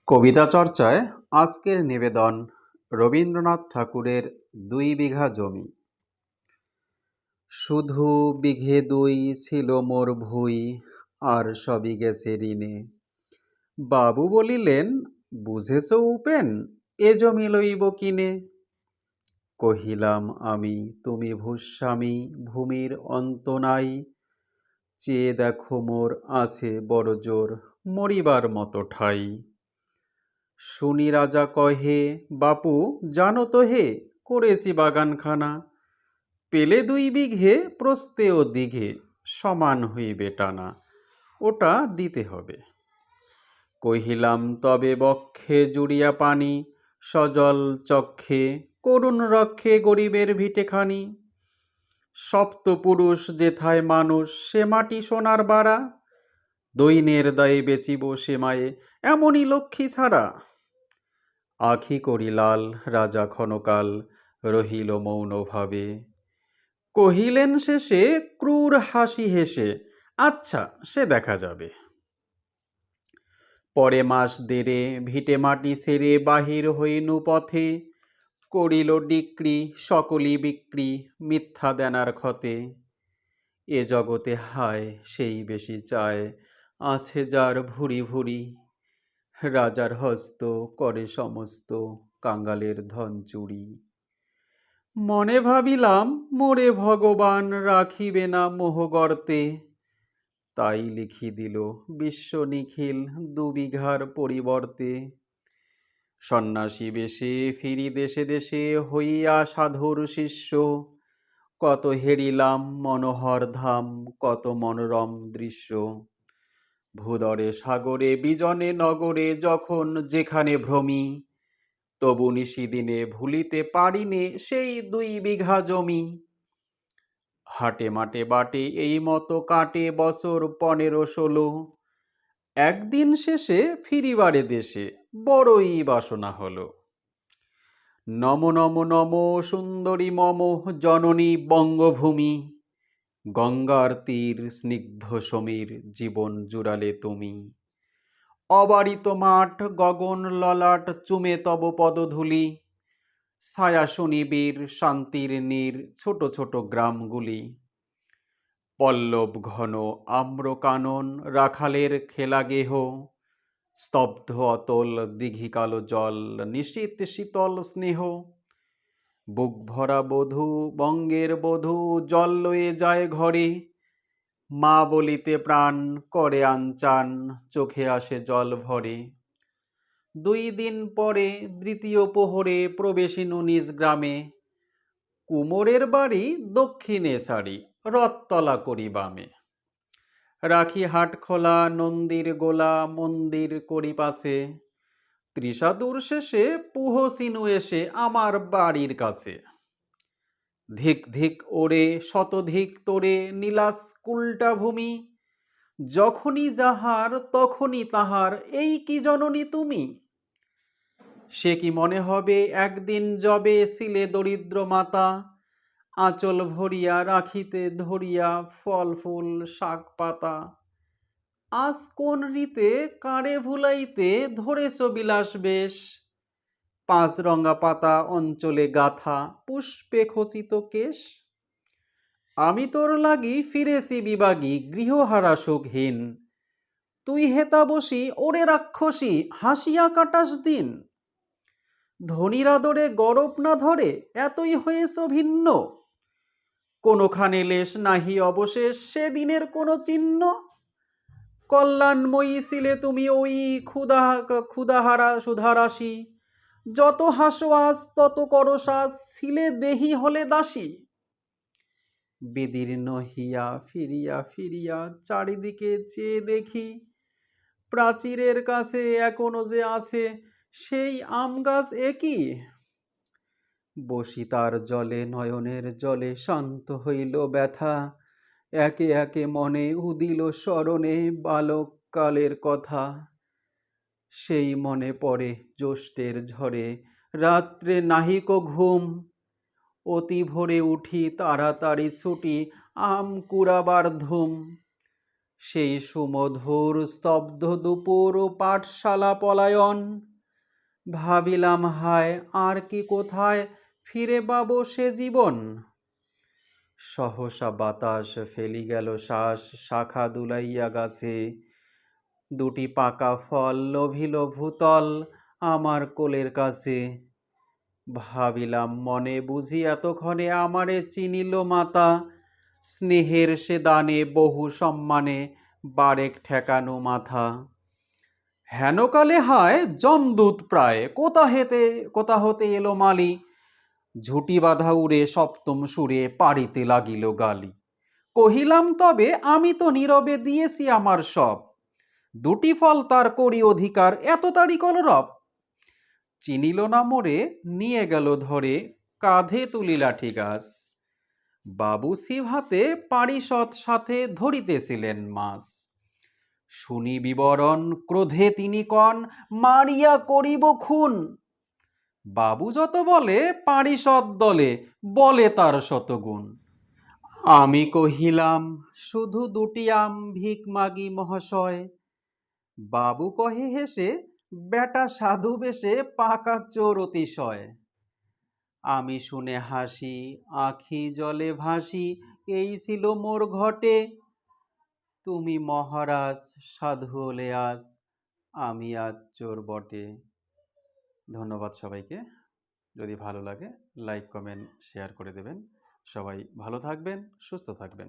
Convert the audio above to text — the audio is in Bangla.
কবিতা চর্চায় আজকের নিবেদন রবীন্দ্রনাথ ঠাকুরের ২ বিঘা জমি। শুধু বিঘে ২ ছিল মোর ভুঁই, আর সবই গেছে ঋণে। বাবু বলিলেন, বুঝেছ উপেন, এ জমি লইব কিনে। কহিলাম আমি, তুমি ভূস্বামী, ভূমির অন্ত নাই। চেয়ে দেখো মোর আছে বড় জোর, মরিবার মতো ঠাই। শুনি রাজা কহে, বাপু জানো তো হে, করেছি বাগানখানা। পেলে ২ বিঘে প্রস্থে ও দিঘে, সমান হইবে টানা, ওটা দিতে হবে। কহিলাম তবে বক্ষে জুড়িয়া পানি, সজল চক্ষে করুণ রক্ষে গরিবের ভিটেখানি। সপ্তপুরুষ যেথায় মানুষ, সে মাটি সোনার বাড়া। দৈন্যের দায়ে বেচিব সে মায়ে, এমনই লক্ষ্মী ছাড়া। আখি করি লাল, রাজা ক্ষণকাল রহিল মৌনভাবে। কহিলেন শেষে ক্রূর হাসি হেসে, আচ্ছা সে দেখা যাবে। পরে মাস দেড়ে ভিটে মাটি সেরে বাহির হইনু পথে। করিল ডিক্রি সকলই বিক্রি, মিথ্যা দেনার ক্ষতে। এ জগতে হায় সেই বেশি চায়, আছে যার ভুরি ভুরি। রাজার হস্ত করে সমস্ত, কাঙ্গালের ধন চুরি। মনে ভাবিলাম মোরে ভগবান রাখিবে না মোহগর্তে। তাই লিখি দিল বিশ্ব নিখিল ২ বিঘার পরিবর্তে। সন্ন্যাসী বেশে ফিরি দেশে দেশে, হইয়া সাধুর শিষ্য। কত হেরিলাম মনোহর ধাম, কত মনোরম দৃশ্য। ভূদরে সাগরে বিজনে নগরে, যখন যেখানে ভ্রমি। তবু নিশিদিনে ভুলিতে পারিনে সেই ২ বিঘা জমি। হাটে মাটে বাটে এই মতো কাটে বছর ১৫-১৬। একদিন শেষে ফিরিবারে দেশে, বড়ই বাসনা হলো। নম নম নম সুন্দরী মম জননী বঙ্গভূমি। গঙ্গার তীর স্নিগ্ধ সমীর, জীবন জুড়ালে তুমি। অবারিত মাঠ গগন ললাট, চুমে তব পদধূলি। ছায়া শনিবীর শান্তির নীর, ছোট ছোট গ্রামগুলি। পল্লব ঘন আম্র কানন, রাখালের খেলা গেহ। স্তব্ধ অতল দিঘি কালো জল, নিশীত শীতল স্নেহ। বুক ভরা বধূ বঙ্গের বধূ, জল লয়ে যায় ঘরে। মা বলিতে প্রাণ করে আনচান, চোখে আসে জল ভরে। ২ দিন পরে দ্বিতীয় প্রহরে প্রবেশিনু নিজ গ্রামে। কুমোরের বাড়ি দক্ষিণে সারি, রথতলা করি বামে। রাখি হাট খোলা, নন্দীর গোলা, মন্দির করি পাশে। ত্রিশাদুর শেষে পুহসিনু এসে আমার বাড়ির কাছে। ধিক ধিক ওরে শতধিক তোরে, নীলাস কুলটা ভূমি। যখনই যাহার তখনই তাহার, এই কি জননী তুমি। সে কি মনে হবে একদিন যবে ছিলে দরিদ্র মাতা। আঁচল ভরিয়া রাখিতে ধরিয়া ফল ফুল শাক পাতা। আজ কোন রীতে কারে ভুলাইতে ধরেছ বিলাস বেশ। ৫ রঙা পাতা অঞ্চলে গাথা, পুষ্পে খচিত কেশ। আমি তোর লাগি ফিরেছি বিবাগী, গৃহহারা সুখহীন। তুই হেতা বসি ওরে রাক্ষসী, হাসিয়া কাটাস দিন। ধনির আদরে গরব না ধরে, এতই হয়েছ ভিন্ন। কোনোখানে লেশ নাহি অবশেষ, সেদিনের কোনো চিহ্ন। কল্যাণময়ী ছিলে তুমি ওই ক্ষুধাহারা সুধারাশি। যত হাসো আজ তত করো সাজ, ছিলে দেহি হলে দাসী। বিদীর্ণ হিয়া ফিরিয়া ফিরিয়া চারিদিকে চেয়ে দেখি। প্রাচীরের কাছে এখনো যে আছে সেই আম গাছ একই। বসি তার জলে নয়নের জলে, শান্ত হইল ব্যথা। একে একে মনে উদিল স্মরণে বালক কালের কথা। সেই মনে পড়ে জ্যৈষ্ঠের ঝড়ে, রাত্রে নাহিক ঘুম। অতি ভোরে উঠি তাড়াতাড়ি ছুটি, আম কুড়াবার ধুম। সেই সুমধুর স্তব্ধ দুপুর পাঠশালা পলায়ন। ভাবিলাম হায় আর কি কোথায় ফিরে পাবো সে জীবন। সহসা বাতাস ফেলি গেল শ্বাস শাখা দুলাইয়া গাছে। দুটি পাকা ফল লোভিল ভূতল আমার কোলের কাছে। ভাবিলাম মনে বুঝি এতক্ষণে আমারে চিনিল মাতা। স্নেহের সে দানে বহু সম্মানে বারেক ঠেকানো মাথা। হেনকালে হায় যমদূত প্রায় কোথা হতে এলো মালি। ঝুটি বাঁধা উড়ে সপ্তম সুরে পাড়িতে লাগিল গালি। কহিলাম তবে আমি তো নীরবে দিয়েছি আমার সব। দুটি ফল তার করি অধিকার এত তারি কলরব। চিনিল না মোরে নিয়ে গেল ধরে কাঁধে তুলি লাঠি গাছ। বাবু শিব হাতে পারিষদ সাথে ধরিতেছিলেন মাছ। শুনি বিবরণ ক্রোধে তিনি কন মারিয়া করিব খুন। বাবু যত বলে পারিষদ দলে বলে তার শতগুণ। আমি কহিলাম শুধু দুটি আম ভিক মাগি মহাশয়। বাবু কহে হেসে বেটা সাধু বেশে পাকা চোর অতিশয়। আমি শুনে হাসি আখি জলে ভাসি এই ছিল মোর ঘটে। তুমি মহারাজ সাধু হলে আজ আমি আজ চোর বটে। ধন্যবাদ সবাইকে। যদি ভালো লাগে লাইক কমেন্ট শেয়ার করে দেবেন। সবাই ভালো থাকবেন, সুস্থ থাকবেন।